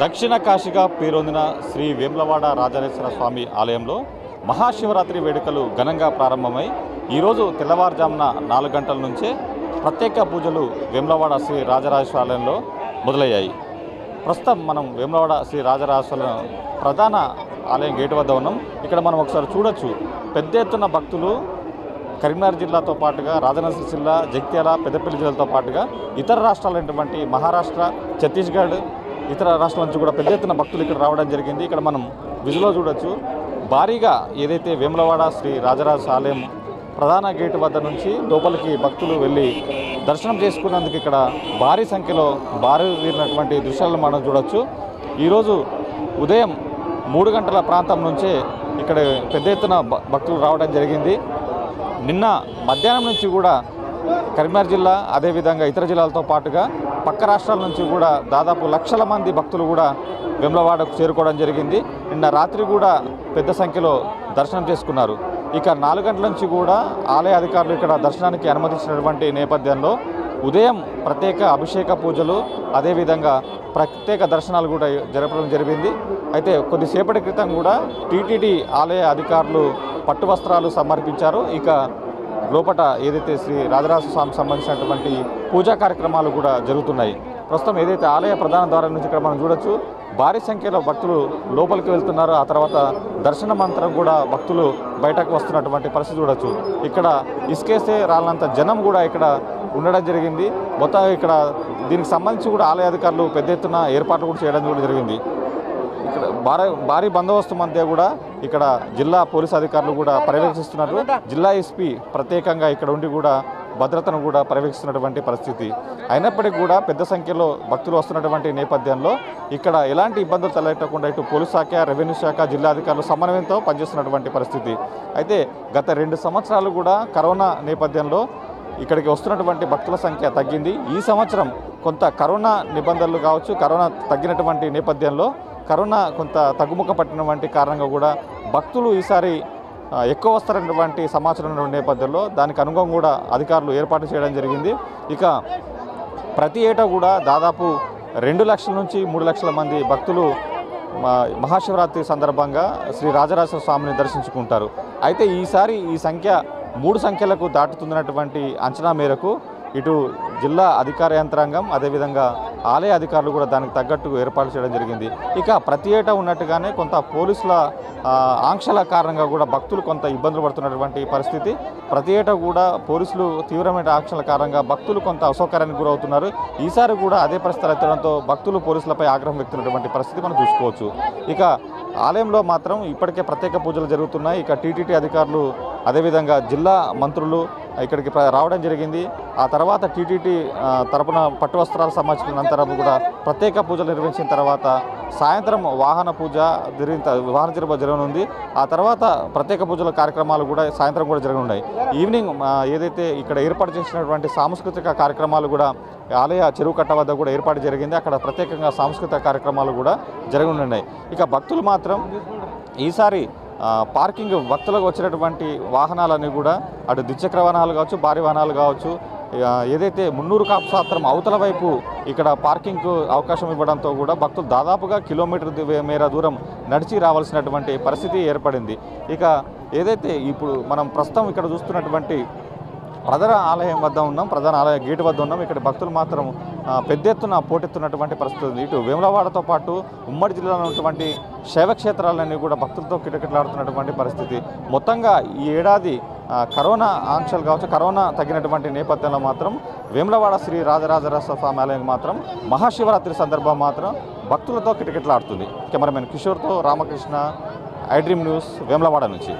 దక్షిణ కాశీగా పేరొందిన శ్రీ వేములవాడ రాజరాజేశ్వర స్వామి ఆలయంలో మహాశివరాత్రి వేడుకలు ఘనంగా ప్రారంభమై ఈరోజు తెల్లవారుజామున 4 గంటల నుంచే ప్రత్యేక పూజలు వేములవాడ శ్రీ రాజరాజేశ్వర ఆలయంలో మొదలయ్యాయి. ప్రస్తుతం మనం వేములవాడ శ్రీ రాజరాజేశ్వర ప్రధాన ఆలయం గేటు వద్ద ఉన్నాం. ఇక్కడ మనం ఒకసారి చూడొచ్చు, పెద్ద ఎత్తున భక్తులు కరీంనగర్ జిల్లాతో పాటుగా రాజన్న జిల్లా, జగిత్యాల, పెద్దపల్లి జిల్లాలతో పాటుగా ఇతర రాష్ట్రాలైనటువంటి మహారాష్ట్ర, ఛత్తీస్గఢ్, ఇతర రాష్ట్రాల నుంచి కూడా పెద్ద ఎత్తున భక్తులు ఇక్కడ రావడం జరిగింది. ఇక్కడ మనం విజువల్లో చూడొచ్చు, భారీగా ఏదైతే వేములవాడ శ్రీ రాజరాజ ఆలయం ప్రధాన గేటు వద్ద నుంచి లోపలికి భక్తులు వెళ్ళి దర్శనం చేసుకున్నందుకు ఇక్కడ భారీ సంఖ్యలో బారుదేరినటువంటి దృశ్యాలను మనం చూడొచ్చు. ఈరోజు ఉదయం 3 గంటల ప్రాంతం నుంచే ఇక్కడ పెద్ద ఎత్తున భక్తులు రావడం జరిగింది. నిన్న మధ్యాహ్నం నుంచి కూడా కరీంనగర్ జిల్లా, అదేవిధంగా ఇతర జిల్లాలతో పాటుగా పక్క రాష్ట్రాల నుంచి కూడా దాదాపు లక్షల మంది భక్తులు కూడా వేములవాడకు చేరుకోవడం జరిగింది. నిన్న రాత్రి కూడా పెద్ద సంఖ్యలో దర్శనం చేసుకున్నారు. ఇక 4 గంటల నుంచి కూడా ఆలయ అధికారులు ఇక్కడ దర్శనానికి అనుమతించినటువంటి నేపథ్యంలో ఉదయం ప్రత్యేక అభిషేక పూజలు, అదేవిధంగా ప్రత్యేక దర్శనాలు కూడా జరపడం జరిగింది. అయితే కొద్దిసేపటి క్రితం కూడా టీటీడీ ఆలయ అధికారులు పట్టు వస్త్రాలు సమర్పించారు. ఇక లోపల ఏదైతే శ్రీ రాజరాజ స్వామికి సంబంధించినటువంటి పూజా కార్యక్రమాలు కూడా జరుగుతున్నాయి. ప్రస్తుతం ఏదైతే ఆలయ ప్రధాన ద్వారం నుంచి ఇక్కడ మనం చూడొచ్చు, భారీ సంఖ్యలో భక్తులు లోపలికి వెళ్తున్నారు. ఆ తర్వాత దర్శనమంతరం కూడా భక్తులు బయటకు వస్తున్నటువంటి పరిస్థితి చూడొచ్చు. ఇక్కడ ఇసుకేస్తే రాలంత జనం కూడా ఇక్కడ ఉండడం జరిగింది. మొత్తం ఇక్కడ దీనికి సంబంధించి కూడా ఆలయ అధికారులు పెద్ద ఎత్తున ఏర్పాట్లు కూడా చేయడం కూడా జరిగింది. ఇక్కడ భారీ బందోబస్తు మధ్య కూడా ఇక్కడ జిల్లా పోలీసు అధికారులు కూడా పర్యవేక్షిస్తున్నారు. జిల్లా ఎస్పీ ప్రత్యేకంగా ఇక్కడ ఉండి కూడా భద్రతను కూడా పర్యవేక్షిస్తున్నటువంటి పరిస్థితి. అయినప్పటికీ కూడా పెద్ద సంఖ్యలో భక్తులు వస్తున్నటువంటి నేపథ్యంలో ఇక్కడ ఎలాంటి ఇబ్బందులు తలెట్టకుండా ఇటు పోలీస్ శాఖ, రెవెన్యూ శాఖ, జిల్లా అధికారులు సమన్వయంతో పనిచేస్తున్నటువంటి పరిస్థితి. అయితే గత 2 సంవత్సరాలు కూడా కరోనా నేపథ్యంలో ఇక్కడికి వస్తున్నటువంటి భక్తుల సంఖ్య తగ్గింది. ఈ సంవత్సరం కొంత కరోనా నిబంధనలు కావచ్చు, కరోనా తగ్గినటువంటి నేపథ్యంలో కరోనా కొంత తగ్గుముఖ పట్టినటువంటి కారణంగా కూడా భక్తులు ఈసారి ఎక్కువ వస్తారన్నటువంటి సమాచారం ఉన్న నేపథ్యంలో దానికి అనుగుణంగా కూడా అధికారులు ఏర్పాటు చేయడం జరిగింది. ఇక ప్రతి ఏటా కూడా దాదాపు 2 లక్షల నుంచి 3 లక్షల మంది భక్తులు మహాశివరాత్రి సందర్భంగా శ్రీ రాజరాజేశ్వర స్వామిని దర్శించుకుంటారు. అయితే ఈసారి ఈ సంఖ్య 3 సంఖ్యలకు దాటుతున్నటువంటి అంచనా మేరకు ఇటు జిల్లా అధికార యంత్రాంగం, అదేవిధంగా ఆలయ అధికారులు కూడా దానికి తగ్గట్టు ఏర్పాటు చేయడం జరిగింది. ఇక ప్రతి ఏటా ఉన్నట్టుగానే కొంత పోలీసుల ఆంక్షల కారణంగా కూడా భక్తులు కొంత ఇబ్బందులు పడుతున్నటువంటి పరిస్థితి. ప్రతి ఏటా కూడా పోలీసులు తీవ్రమైన ఆంక్షల కారణంగా భక్తులు కొంత అసౌకర్యానికి గురవుతున్నారు. ఈసారి కూడా అదే పరిస్థితులు ఎత్తడంతో భక్తులు పోలీసులపై ఆగ్రహం వ్యక్తున్నటువంటి పరిస్థితి మనం చూసుకోవచ్చు. ఇక ఆలయంలో మాత్రం ఇప్పటికే ప్రత్యేక పూజలు జరుగుతున్నాయి. ఇక టీటీడీ అధికారులు, అదేవిధంగా జిల్లా మంత్రులు ఇక్కడికి రావడం జరిగింది. ఆ తర్వాత టీటీడీ తరపున పట్టు వస్త్రాలు సమర్పించిన అనంతరం కూడా ప్రత్యేక పూజలు నిర్వహించిన తర్వాత సాయంత్రం వాహన పూజ జరగనుంది. ఆ తర్వాత ప్రత్యేక పూజల కార్యక్రమాలు కూడా సాయంత్రం కూడా జరగనున్నాయి. ఈవినింగ్ ఏదైతే ఇక్కడ ఏర్పాటు చేసినటువంటి సాంస్కృతిక కార్యక్రమాలు కూడా ఆలయ చెరువు కట్ట వద్ద కూడా ఏర్పాటు జరిగింది. అక్కడ ప్రత్యేకంగా సాంస్కృతిక కార్యక్రమాలు కూడా జరగనున్నాయి. ఇక భక్తులు మాత్రం ఈసారి పార్కింగ్ భక్తులకు వచ్చినటువంటి వాహనాలన్నీ కూడా అటు ద్విచక్ర వాహనాలు కావచ్చు, భారీ వాహనాలు కావచ్చు, ఏదైతే మున్నూరు కాపుసాత్రం అవతల వైపు ఇక్కడ పార్కింగ్కు అవకాశం ఇవ్వడంతో కూడా భక్తులు దాదాపుగా కిలోమీటర్ మేర దూరం నడిచి రావాల్సినటువంటి పరిస్థితి ఏర్పడింది. ఇక ఏదైతే ఇప్పుడు మనం ప్రస్తుతం ఇక్కడ చూస్తున్నటువంటి ప్రధాన ఆలయం వద్ద ఉన్నాం, ప్రధాన ఆలయ గేటు వద్ద ఉన్నాం. ఇక్కడ భక్తులు మాత్రం పెద్ద ఎత్తున పోటెత్తున్నటువంటి పరిస్థితి ఉంది. ఇటు వేములవాడతో పాటు ఉమ్మడి జిల్లాలో ఉన్నటువంటి శైవక్షేత్రాలన్నీ కూడా భక్తులతో కిటకిటలాడుతున్నటువంటి పరిస్థితి. మొత్తంగా ఈ ఏడాది కరోనా ఆంక్షలు కావచ్చు, కరోనా తగ్గినటువంటి నేపథ్యంలో మాత్రం వేములవాడ శ్రీ రాజరాజేశ్వర స్వామి ఆలయం మాత్రం మహాశివరాత్రి సందర్భం మాత్రం భక్తులతో కిటకిటలాడుతుంది. కెమెరామెన్ కిషోర్తో Ramakrishna, I Dream News, Vemulawada నుంచి.